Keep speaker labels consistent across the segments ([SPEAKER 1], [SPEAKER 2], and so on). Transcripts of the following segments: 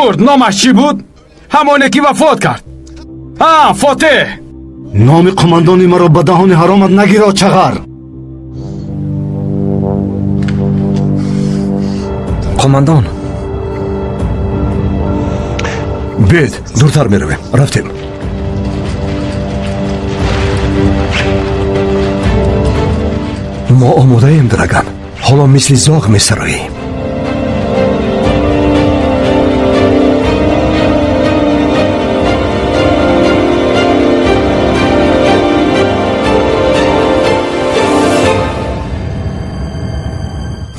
[SPEAKER 1] برد. نامش چی بود؟ همونه که وفات کرد. فاتح.
[SPEAKER 2] نام قماندانی مرا به دهان حرامت نگیرا چغر.
[SPEAKER 3] قماندان
[SPEAKER 4] بید دورتر میرویم. رفتیم. ما آماده ایم درگان. حالا مثل زاغ میسراییم.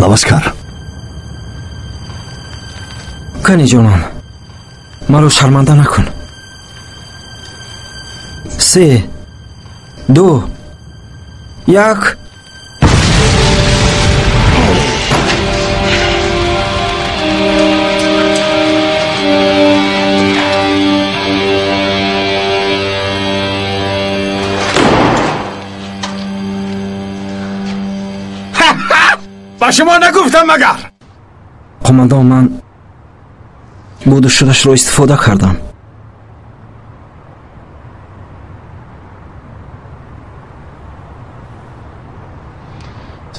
[SPEAKER 4] نواسکر
[SPEAKER 3] کنی جانم مرا شرمنده نکن. 3 2 1
[SPEAKER 1] با شما نگفتم مگر؟
[SPEAKER 3] قماندان من بود شدش را استفاده کردم.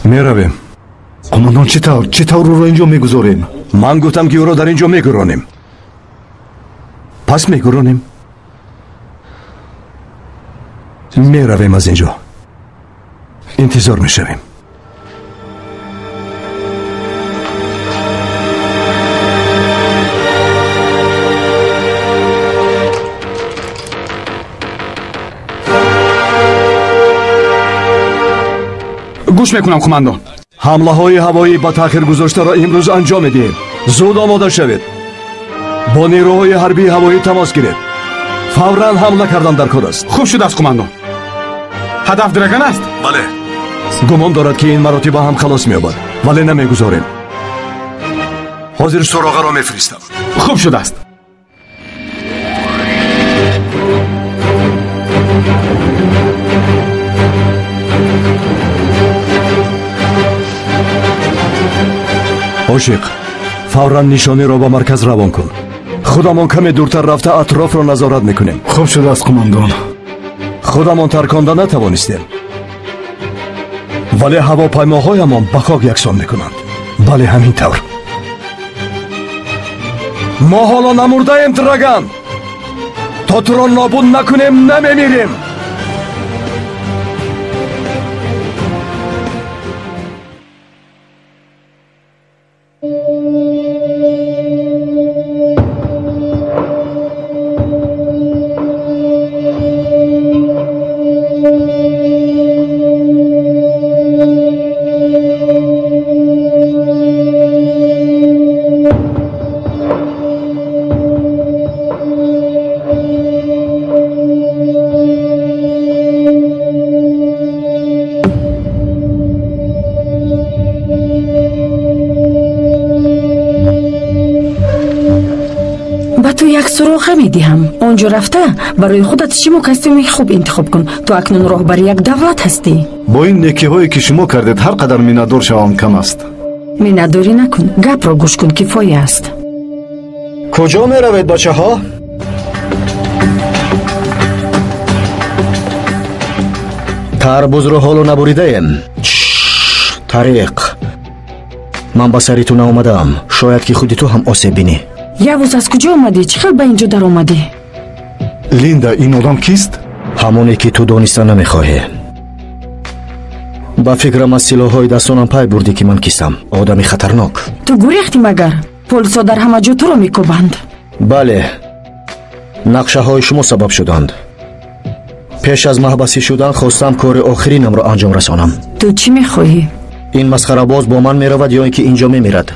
[SPEAKER 4] میرویم.
[SPEAKER 2] قماندان چطور رو اینجا میگذاریم؟
[SPEAKER 4] من گفتم که او را در اینجا میگرانیم. پس میگرانیم. میرویم از اینجا. انتظار میشویم.
[SPEAKER 1] گوش میکنم قماندان.
[SPEAKER 4] حمله های هوایی با تاخیر گذاشته را امروز انجام میدیم. زود آماده شوید. با نیروهای حربی هوایی تماس گیرید. فوراً حمله کردن در کار است.
[SPEAKER 1] خوب شده است قماندان. هدف درگان است؟
[SPEAKER 4] بله. گمان دارد که این مراتب هم خلاص مییابد ولی نمیگذاریم. حاضر سراغه را میفرستم.
[SPEAKER 1] خوب شده است.
[SPEAKER 4] عاشق فوراً نشانی را به مرکز روان کن. خودمان کمی دورتر رفته اطراف را نظارت میکنیم.
[SPEAKER 2] خوب شده است قماندان.
[SPEAKER 4] خودمان ترکانده نتوانستیم ولی هواپیماهایمان به خاک یکسان میکنند. بله همین طور. ما حالا نمرده ایم درگان. تا تو را نابود نکنیم نمیمیریم.
[SPEAKER 5] سراغه میدیم. اونجا رفته برای خودت چی کاستوم خوب انتخاب کن. تو اکنون راهبر یک دولت هستی.
[SPEAKER 2] با این نیکی هایی که شما کردید هر قدر مینادور شوم کم است.
[SPEAKER 5] مینادوری نکن. گپ را گوش کن کفایه است.
[SPEAKER 6] کجا می روید بچه ها؟ تربوز رو حالو نبریده ایم. طریق من با سریتون آمدم. شاید که خودی تو هم آسیب بینی.
[SPEAKER 5] یوز از کجا آمدی؟ چقدر به اینجا در آمدی؟
[SPEAKER 2] لیندا این آدم کیست؟
[SPEAKER 6] همونی که تو دانسته نمیخواهی. با فکرم از سلاح‌های دستانم پای بردی که من کیستم. آدمی خطرناک.
[SPEAKER 5] تو گریختی مگر؟ پلیسا در همه جا تو را میکوبند.
[SPEAKER 6] بله نقشه های شما سبب شدند. پیش از محبسی شدن خواستم کار آخرینم را انجام رسانم.
[SPEAKER 5] تو چی میخواهی؟
[SPEAKER 6] این مسخره باز با من میرود یا اینکه اینجا میمیرد؟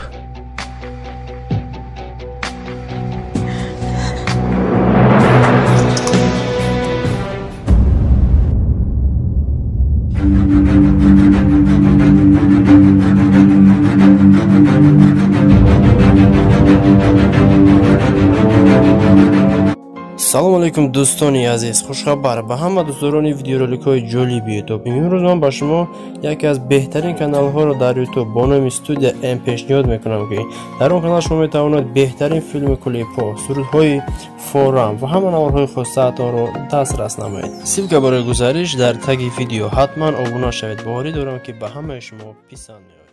[SPEAKER 7] салом алейкум дӯстони азиз, хушхабар ба ҳама дӯстдорони видеороликҳои ҷолиби ютуб. Имрӯз ман ба шумо яке аз беҳтарин каналҳоро дар ютуб бо номи студия М пешниҳод мекунам ки дар он канал шумо метавонед беҳтарин филми клипҳо, сурудҳои форам ва ҳама наворҳои хусусиятонро дастрас намоед. Ссилка барои гузариш дар таги видео. Ҳатман обуна шавед. Боварӣ дорам ки ба ҳамаи шумо писанд меояд.